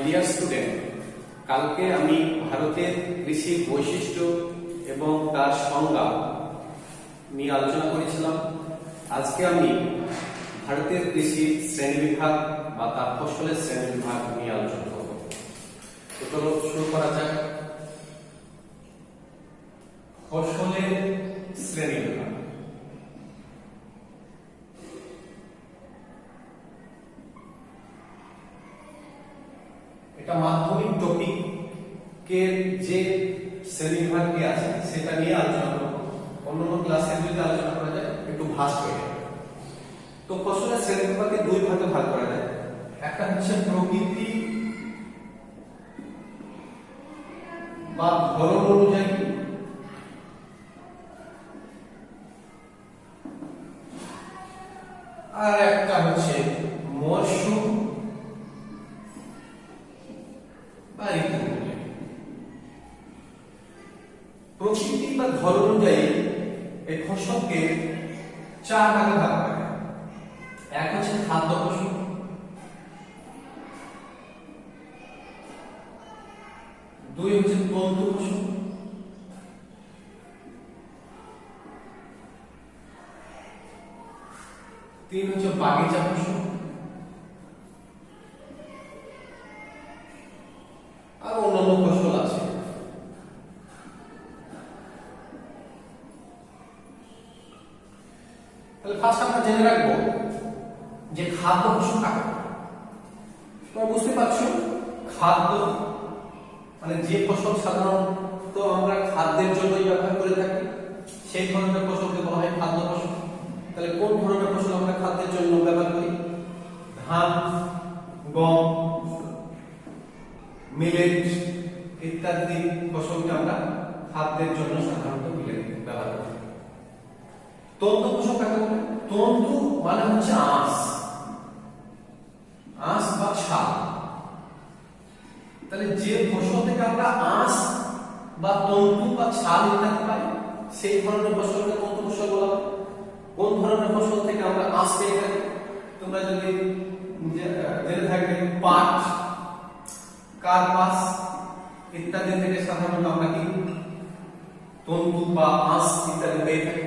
Dear student, কালকে আমি ভারতের কৃষির বৈশিষ্ট্য এবং তার সংজ্ঞা নিয়ে আলোচনা করেছিলাম। আজকে আমি ভারতের কৃষির শ্রেণীবিভাগ বা তার ফসলের শ্রেণীবিভাগ নিয়ে আলোচনা করব। তো চলো শুরু করা যাক। ফসলের শ্রেণীবিভাগ। এটা মাধ্যমিক টপিকের যে শ্রেণীবিভাগটি আছে সেটা নিয়ে আলোচনা করব। অন্যান্য ক্লাসে যদি আলোচনা করা যায় একটু ভাস্ট হয়ে যাবে। তো ফসলের শ্রেণীবিভাগকে দুই ভাগে ভাগ করা যায়। একটা হচ্ছে প্রকৃতি বা ধরন অনুযায়ী, আর একটা হচ্ছে মরশুম বা ঋতু অনুযায়ী। প্রকৃতি বা ধরন অনুযায়ী এই ফসলকে চার ভাগে ভাগ করা যায়। এক হচ্ছে খাদ্য ফসল, দুই হচ্ছে তন্তু ফসল, তিন হচ্ছে বাগিচা ফসল, আর অন্যান্য ফসল আছে। তাহলে ফার্স্ট আমরা জেনে রাখবো যে খাদ্য ফসল কাকে বলে। তোমরা বুঝতে পারছো, খাদ্য মানে যে ফসল সাধারণত আমরা খাদ্যের জন্যই ব্যবহার করে থাকি সেই ধরনের ফসলকে বলা হয় খাদ্য ফসল। তাহলে কোন ধরনের ফসল আমরা খাদ্যের জন্য ব্যবহার করি? ধান, গম, মিলেট ইত্যাদি ফসলকে আমরা খাদ্যের জন্য সাধারণত ব্যবহার করি। তন্তু ফসল কাকে বলে? তন্তু মানে হচ্ছে আঁশ বা ছাল। তাহলে যে ফসল থেকে আমরা আঁশ বা তন্তু বা ছাল ইত্যাদি পাই সেই ধরনের ফসলকে তন্তু ফসল বলা হয়। কোন ধরনের ফসল থেকে আমরা আঁশ পেয়ে থাকি? তোমরা যদি জেনে থাকবে পাট, কার্পাস ইত্যাদি থেকে সাধারণত আমরা কি তন্তু বা আঁশ ইত্যাদি পেয়ে থাকি,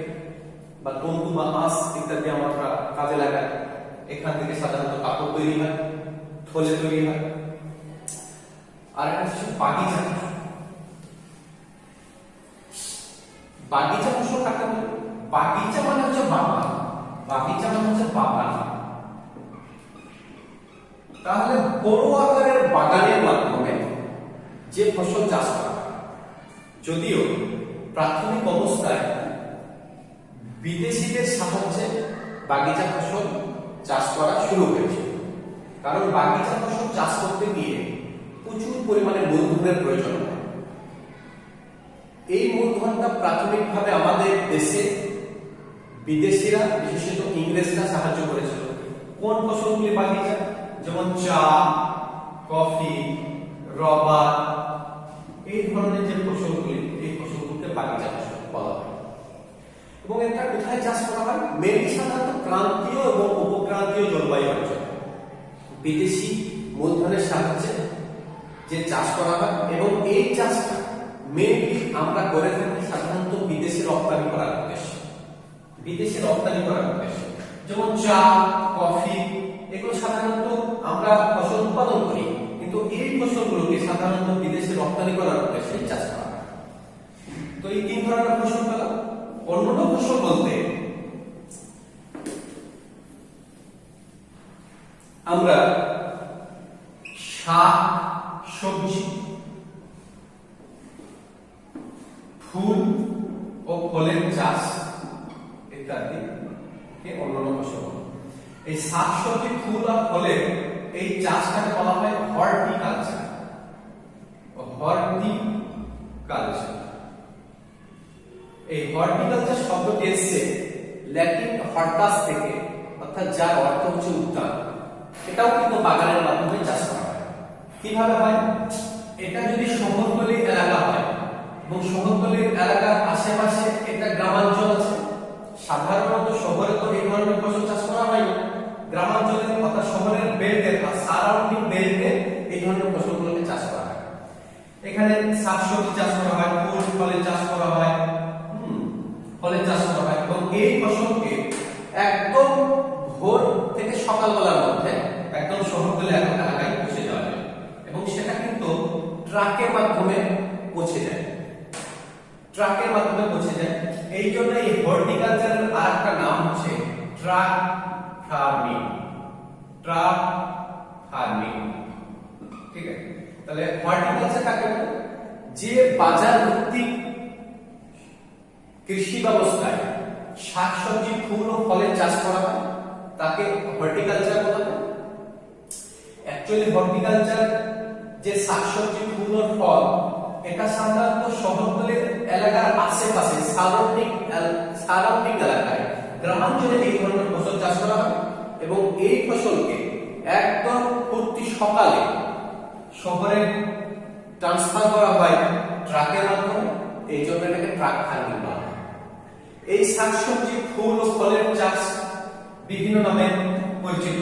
বা তন্তু বা আঁশ ইত্যাদি আমরা কাজে লাগাই। এখান থেকে সাধারণত কাপড় তৈরি হয়, থলে তৈরি হয়। আর একটা হচ্ছে বাগিচা। বাগিচা ফসল কাকে বলে? বাগিচা মানে হচ্ছে বাগান। বাগিচা মানে হচ্ছে বাগান। তাহলে বড় আকারের বাগানের মাধ্যমে যে ফসল চাষ করা হয়, যদিও প্রাথমিক অবস্থায় বিদেশিদের সাহায্যে বাগিচা ফসল চাষ করা শুরু হয়েছে। কারণ বাগিচা ফসল চাষ করতে গিয়ে প্রচুর পরিমাণে মূলধনের প্রয়োজন হয়। এই মূলধনটা প্রাথমিকভাবে আমাদের দেশে বিদেশিরা, বিশেষত ইংরেজরা সাহায্য করেছিল। কোন ফসলগুলি? বাগিচা, যেমন চা, কফি, রবার, এই ধরনের যে ফসলগুলি, এই ফসলগুলোকে বাগিচা ফসল বলা হয়। এবং এটা কোথায় চাষ করা হয়? মেনলি সাধারণত ক্রান্তীয় এবং উপক্রান্তীয় জলবায়ু অঞ্চলে বিদেশি মূলধনের সাহায্যে যে চাষ করা হয়। এবং এই চাষটা মেনলি আমরা করে থাকি সাধারণত বিদেশে রপ্তানি করার উদ্দেশ্যে। বিদেশে রপ্তানি করার উদ্দেশ্যে, যেমন চা, কফি, এগুলো সাধারণত আমরা ফসল উৎপাদন করি, কিন্তু এই ফসলগুলোকে সাধারণত বিদেশে রপ্তানি করার উদ্দেশ্যে চাষ করা হয়। তো এই তিন ধরনের ফসল পেলাম। অন্যান্য ফসল বলতে আমরা শাক, সবজি, ফুল ও ফলের চাষ ইত্যাদি অন্যান্য ফসল। এই শাক, সবজি, ফুল আর ফলের এই চাষটাকে বলা হয় হর্টিকালচার। হর্টিকালচার, এই হর্টিকালচার শব্দটি এসেছে ল্যাটিন হর্টাস থেকে, অর্থাৎ যার অর্থ হচ্ছে উদ্যান। এটাও কিন্তু বাগানের মাধ্যমে চাষ করা হয়। কিভাবে হয়? এটা যদি শহরতলি এলাকা হয় এবং শহরতলির এলাকার আশেপাশে একটা গ্রামাঞ্চল আছে, সাধারণত শহরে তো এই ধরনের ফসল চাষ করা হয় না। গ্রামাঞ্চলে অর্থাৎ শহরের বেল্টে বা সারাউন্ডিং বেল্টে এই ধরনের ফসলগুলোকে চাষ করা হয়। এখানে শাকসবজি চাষ করা হয়, ফুল ফলের চাষ করা হয়, ফলের চাষ করা হয়, এবং এই ফসলকে একদম ভোর থেকে সকালবেলার মধ্যে একদম শহরতলি এলাকায় পৌঁছে যাওয়া যায়, এবং সেটা কিন্তু ট্রাকের মাধ্যমে পৌঁছে যায়, ট্রাকের মাধ্যমে পৌঁছে যায়। এই জন্য এই হর্টিকালচারের আরেকটা নাম হচ্ছে ট্রাক ফার্মিং, ট্রাক ফার্মিং। ঠিক আছে, তাহলে হর্টিকালচার কাকে বলে? যে বাজার ভিত্তিক কৃষি ব্যবস্থায় শাকসবজি, ফুল ও ফলের চাষ করা হয় তাকে হর্টিকালচার বলা হয়। অ্যাকচুয়ালি হর্টিকালচার যে শাকসবজি, ফুল ও ফল, এটা সাধারণত শহরতলির এলাকার আশেপাশে সারাউন্ডিং এলাকায়, গ্রামাঞ্চলে এই ধরনের ফসল চাষ করা হয়, এবং এই ফসলকে একদম প্রতি সকালে শহরে ট্রান্সফার করা হয় ট্রাকের মাধ্যমে। এই জন্য এটাকে ট্রাক ফার্মিং বলা হয়। এই শাকসবজি, ফুল ও ফলের চাষ বিভিন্ন নামে পরিচিত।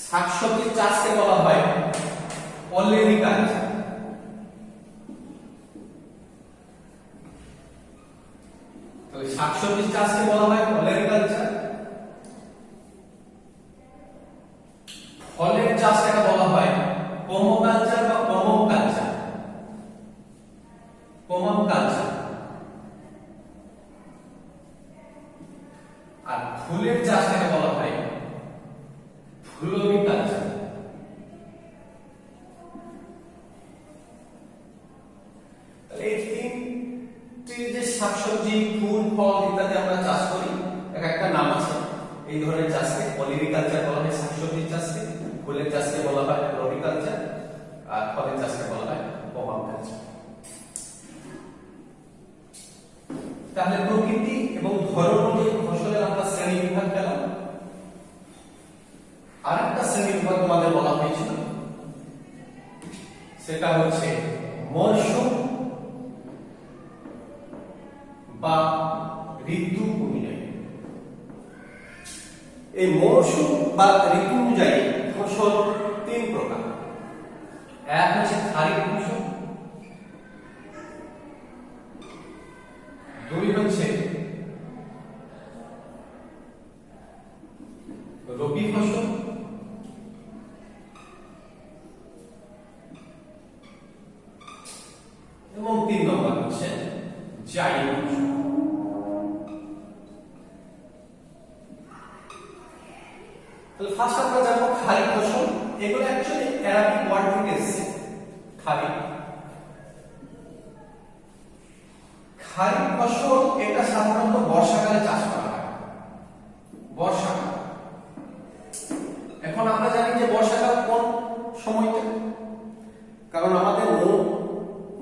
শাকসবজির চাষকে বলা হয় অলেরিকালচার। তাহলে শাকসবজির চাষকে বলা হয় অলেরিকালচার। ফলের চাষটাকে বলা হয় পমোকালচার বা পমক কালচার, পমক কালচার। আর ফুলের চাষটাকে বলা হয় ফ্লোরিকালচার। তাহলে এই তিনটি যে শাকসবজি, ফুল, ফল ইত্যাদি আমরা চাষ করি, এক একটা নাম আছে। এই ধরনের চাষকে অলেরিকালচার বলা হয়, শাকসবজির চাষকে, ফুলের চাষকে বলা হয় ফ্লোরিকালচার, আর ফলের চাষকে বলা হয় পমক কালচার। তাহলে প্রকৃতি এবং ধরন অনুযায়ী ফসলের আমরা শ্রেণী বিভাগ পেলাম। আরেকটা শ্রেণী বিভাগ আমাদের বলা হয়েছিল, সেটা হচ্ছে মরশুম বা ঋতু অনুযায়ী। এই মরশুম বা ঋতু অনুযায়ী ফসল তিন প্রকার। এক হচ্ছে খারিফ ফসল, দুই হচ্ছে রবি ফসল, এবং তিন নম্বর হচ্ছে জায়িদ ফসল। তাহলে ফার্স্ট আমরা জানবো খারিফ ফসল। এগুলো অ্যাকচুয়ালি অ্যারাবিক ওয়ার্ড থেকে এসেছে, খারিফ। খারিফ ফসল এটা সাধারণত বর্ষাকালে চাষ করা হয়, বর্ষাকাল। এখন আমরা জানি যে বর্ষাকাল কোন সময়টা, কারণ আমাদের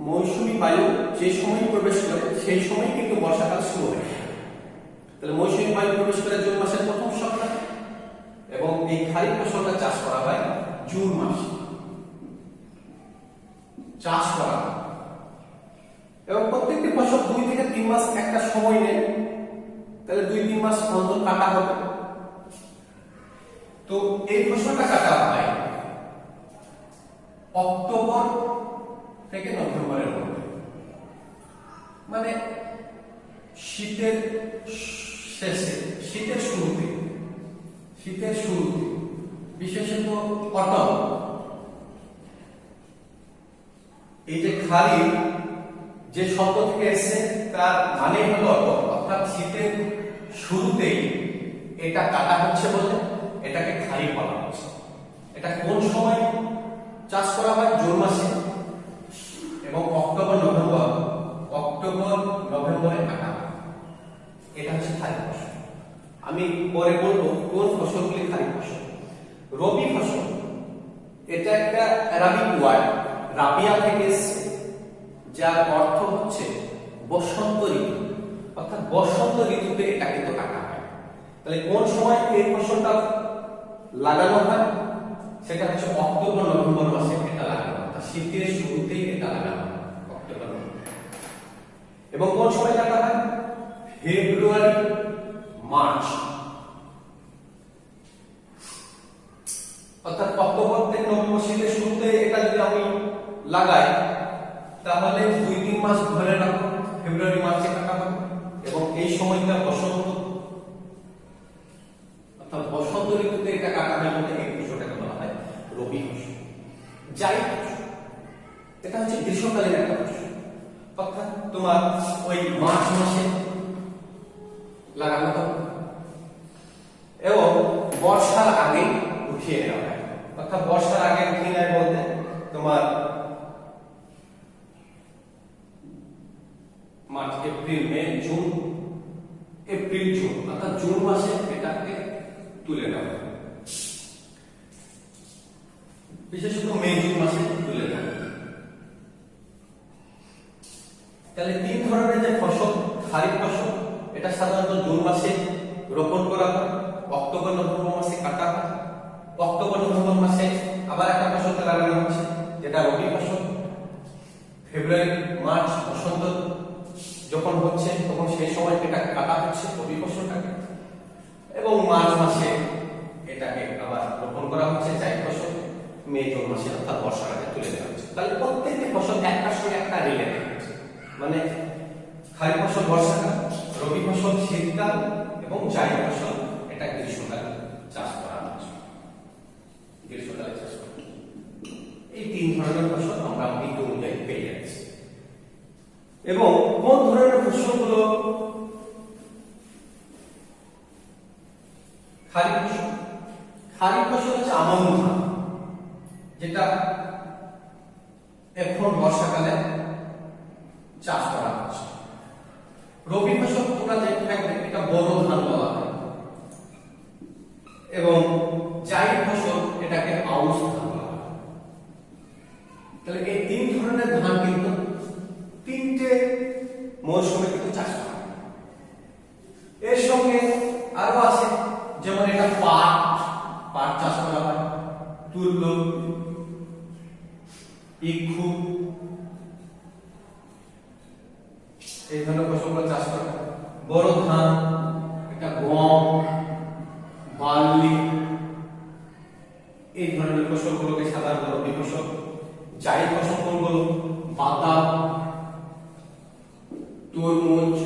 মৌসুমী বায়ু যে সময় প্রবেশ করে সেই সময় কিন্তু বর্ষাকাল শুরু হয়। তাহলে মৌসুমী বায়ু প্রবেশ করে জুন মাসের প্রথম সপ্তাহে, এবং এই খারিফ ফসলটা চাষ করা হয় জুন মাসে চাষ করা হয়। এবং প্রত্যেকটি ফসল 2 থেকে 3 মাস একটা সময় নেয়, তাহলে 2-3 মাস অন্তর কাটা হবে। তো এই ফসলটা কাটা হয় অক্টোবর থেকে নভেম্বরের মধ্যে, মানে শীতের শেষে, শীতের শুরুতে, বিশেষত অটম। এই যে খারিফ যে শব্দ থেকে এসেছে তার মানে হলো অটম, অর্থাৎ শীতের শুরুতেই এটা কাটা হচ্ছে বলে এটাকে খারিফ বলা হচ্ছে। এটা কোন সময় চাষ করা হয়? জুন মাসে, এবং অক্টোবর নভেম্বরে কাটা হয়। এটা হচ্ছে খারিফ ফসল। আমি পরে বলবো কোন ফসলগুলি খারিফ ফসল। রবি ফসল এটা একটা আরবিক ওয়ার্ড, রাবিয়া থেকে এসেছে, যার অর্থ হচ্ছে বসন্ত ঋতু, অর্থাৎ বসন্ত ঋতুতে এটা কিন্তু কাটা হয়। তাহলে কোন সময় এই ফসলটা লাগানো হয়? সেটা হচ্ছে অক্টোবর নভেম্বর মাসে এটা লাগানো হয়, অর্থাৎ শীতের শুরুতেই এটা লাগানো হয়, অক্টোবর। এবং কোন সময় কাটা হয়? ফেব্রুয়ারি মার্চ, অর্থাৎ অক্টোবর থেকে নভেম্বর শীতের শুরুতে এটা যদি আমি লাগাই তাহলে 2-3 মাস ধরে রাখবো, ফেব্রুয়ারি মার্চে কাটা হবে এবং এই সময়টা বসন্ত, অর্থাৎ বসন্ত ঋতুতে এটা কাটা হয় বলে এই ফসলটাকে বলা হয় রবি ফসল। জাইদ ফসল এটা হচ্ছে গ্রীষ্মকালীন একটা ফসল, অর্থাৎ তোমার ওই মার্চ মাসে লাগানো হবে এবং বর্ষার আগে উঠিয়ে নেওয়া হয়। অর্থাৎ বর্ষার আগে উঠিয়ে নেয় বলতে তোমার মার্চ, এপ্রিল, মে, জুন, এপ্রিল, জুন অর্থাৎ জুন মাসে এটাকে তুলে নেওয়া হয়, বিশেষত মে, জুন মাসে তুলে নেওয়া হয়। তাহলে 3 ধরনের যে ফসল, খারিফ ফসল এটা সাধারণত জুন মাসে রোপণ করা হয়, অক্টোবর নভেম্বর মাসে কাটা হয়, অক্টোবর নভেম্বর মাসে আবার একটা ফসলকে লাগানো হচ্ছে যেটা রবি ফসল, ফেব্রুয়ারি মার্চ বসন্ত যখন হচ্ছে তখন সেই সময় এটা কাটা হচ্ছে রবি ফসলটাকে এবং মার্চ মাসে এটাকে আবার রোপণ করা হচ্ছে জাইদ ফসল, মে জুন মাসে অর্থাৎ বর্ষার আগে তুলে দেওয়া হচ্ছে। তাহলে প্রত্যেকটি ফসল একটার সঙ্গে একটা রিলেটেড আছে, মানে খারিফ ফসল বর্ষাকাল, রবি ফসল শীতকাল এবং জাইদ ফসল এটা গ্রীষ্মকালে চাষ করা হচ্ছে, গ্রীষ্মকালে চাষ করা। এই 3 ধরনের ফসল আমরা ঋতু অনুযায়ী পেয়ে যাচ্ছি। এবং কোন ধরনের ফসলগুলো খারিফ ফসল? খারিফ ফসল হচ্ছে আমন ধান, যেটা এখন বর্ষাকালে চাষ করা হচ্ছে। রবি ফসল তোমরা দেখতে থাকবে এটা বড় ধান বলা হয় এবং জাইদ ফসল এটাকে আউশ ধান বলা হয়। তাহলে এই 3 ধরনের ধান কিন্তু 3টে মৌসুমে কিন্তু চাষ করা হয়। এর সঙ্গে আরো আছে, যেমন এটা পাট চাষ করা হয়, তুলো, ইক্ষু এই ধরনের ফসলগুলো চাষ করা হয়। বড় ধান এটা গম, বার্লি এই ধরনের ফসলগুলোকে সাধারণত রবি ফসল। জাইদ ফসল কোনগুলো? বাদাম, তরমুজ,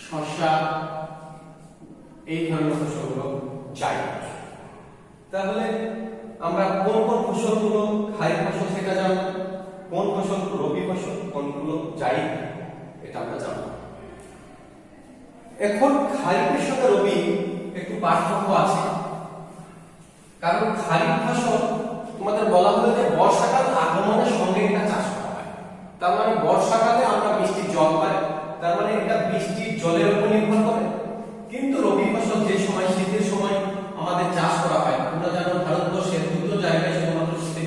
শসা এই ধরনের ফসলগুলো জাইদ ফসল। তাহলে আমরা কোন কোন ফসলগুলো খারিফ ফসল সেটা জানবো, কোন ফসল রবি ফসল, কোনগুলো জাইদ এটা আমরা জানবো। এখন খারিফের সাথে রবি একটু পার্থক্য আছে, কারণ খারিফ ফসল তোমাদের বলা হলো যে বর্ষাকাল আগমনের সঙ্গে এটা চাষ করা হয়। তার মানে বর্ষাকালে আমরা বৃষ্টির জল পাই, তার মানে এটা বৃষ্টির জলের উপর নির্ভর করে। কিন্তু রবি ফসল যে সময় শীতের সময় আমাদের চাষ করা হয়, তোমরা জানো ভারতবর্ষের 2টো জায়গায় শুধুমাত্র শীতে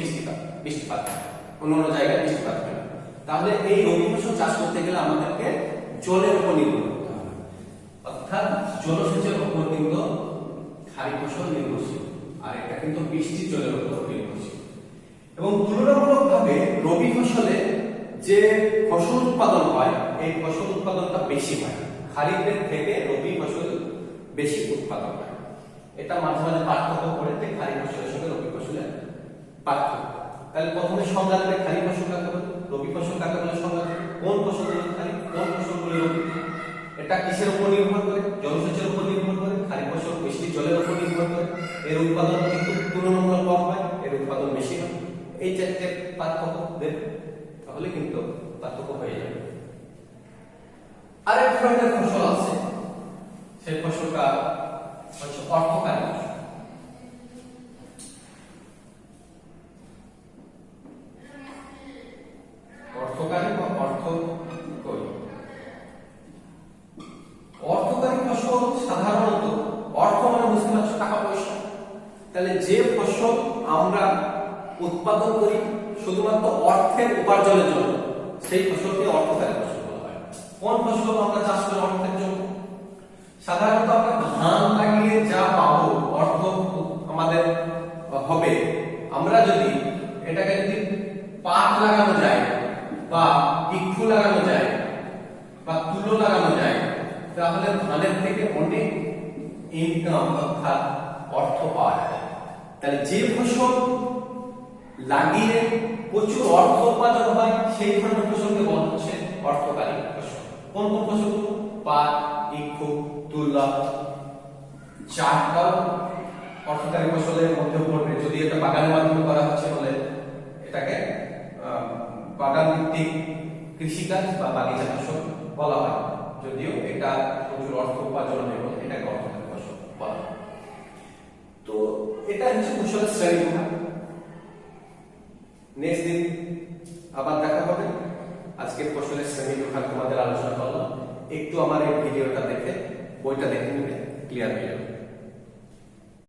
বৃষ্টিপাত হয়, অন্যান্য জায়গায় বৃষ্টিপাত হয়। তাহলে এই রবি ফসল চাষ করতে গেলে আমাদেরকে জলের উপর নির্ভর করতে হবে, অর্থাৎ জলসেচের উপর কিন্তু খারিফ ফসল নির্ভরশীল, আর এটা কিন্তু বৃষ্টির জলের উপর নির্ভরশীল। এবং তুলনামূলকভাবে রবি ফসলে যে ফসল উৎপাদন হয় এই ফসল উৎপাদনটা বেশি হয়, খারিফের থেকে রবি ফসল বেশি উৎপাদন হয়। এটা মাঝে মাঝে পার্থক্য করে যে খারিফ ফসলের সঙ্গে রবি ফসলের পার্থক্য। তাহলে প্রথমে সংজ্ঞা দেবে খারিফ ফসল কাকে বলে, রবি ফসল কাকে বলে, সংজ্ঞা দেবে কোন ফসলগুলো খারিফ, কোন ফসলগুলো রবি। এটা কিসের উপর নির্ভর করে? জলসেচের উপর নির্ভর করে। খারিফ ফসল বৃষ্টির জলের উপর নির্ভর করে, এর উৎপাদন কিন্তু তুলনামূলক কম হয়, এর উৎপাদন বেশি হয়। এই 4টে পার্থক্য দেবে, তাহলে কিন্তু পার্থক্য হয়ে যাবে। আরেক ধরনের ফসল আছে, সেই ফসলটা হচ্ছে অর্থকারী ফসল। অর্থকারী বা অর্থকারী ফসল সাধারণত, অর্থ মানে বুঝতে পারছো টাকা পয়সা, তাহলে যে ফসল আমরা উৎপাদন করি শুধুমাত্র অর্থের উপার্জনের জন্য সেই ফসলকে অর্থকারী ফসল বলা হয়। কোন ফসল আমরা চাষ করি অর্থের জন্য? সাধারণত আমরা ধান লাগিয়ে যা পাবো অর্থ আমাদের হবে, আমরা যদি এটাকে যদি পাট লাগানো যায় বা ইক্ষু লাগানো যায় বা তুলো লাগানো যায়, তাহলে ধানের থেকে অনেক ইনকাম অর্থাৎ অর্থ পাওয়া যায়। তাহলে যে ফসল লাগিয়ে প্রচুর অর্থ উৎপাদন হয় সেই ধরনের ফসলকে বলা হচ্ছে অর্থকারী ফসল। কোন কোন ফসলগুলো? পাট, ইক্ষু, তুলা, চাটাও অর্থকারী ফসলের মধ্যে পড়বে। যদি এটা বাগানের মাধ্যমে করা হচ্ছে বলে এটাকে বাগান ভিত্তিক কৃষিকাজ বা বাগিচা ফসল বলা হয়, যদিও এটা প্রচুর অর্থ উপার্জন হয় বলে এটাকে অর্থকারী ফসল বলা হয়। তো এটা হচ্ছে ফসলের শ্রেণীবিভাগ। নেক্সট দিন আবার দেখা হবে। আজকে ফসলের শ্রেণীবিভাগ তোমাদের আলোচনা করলাম। একটু আমার এই ভিডিওটা দেখে বইটা দেখে নিলে ক্লিয়ার হয়ে যাবে।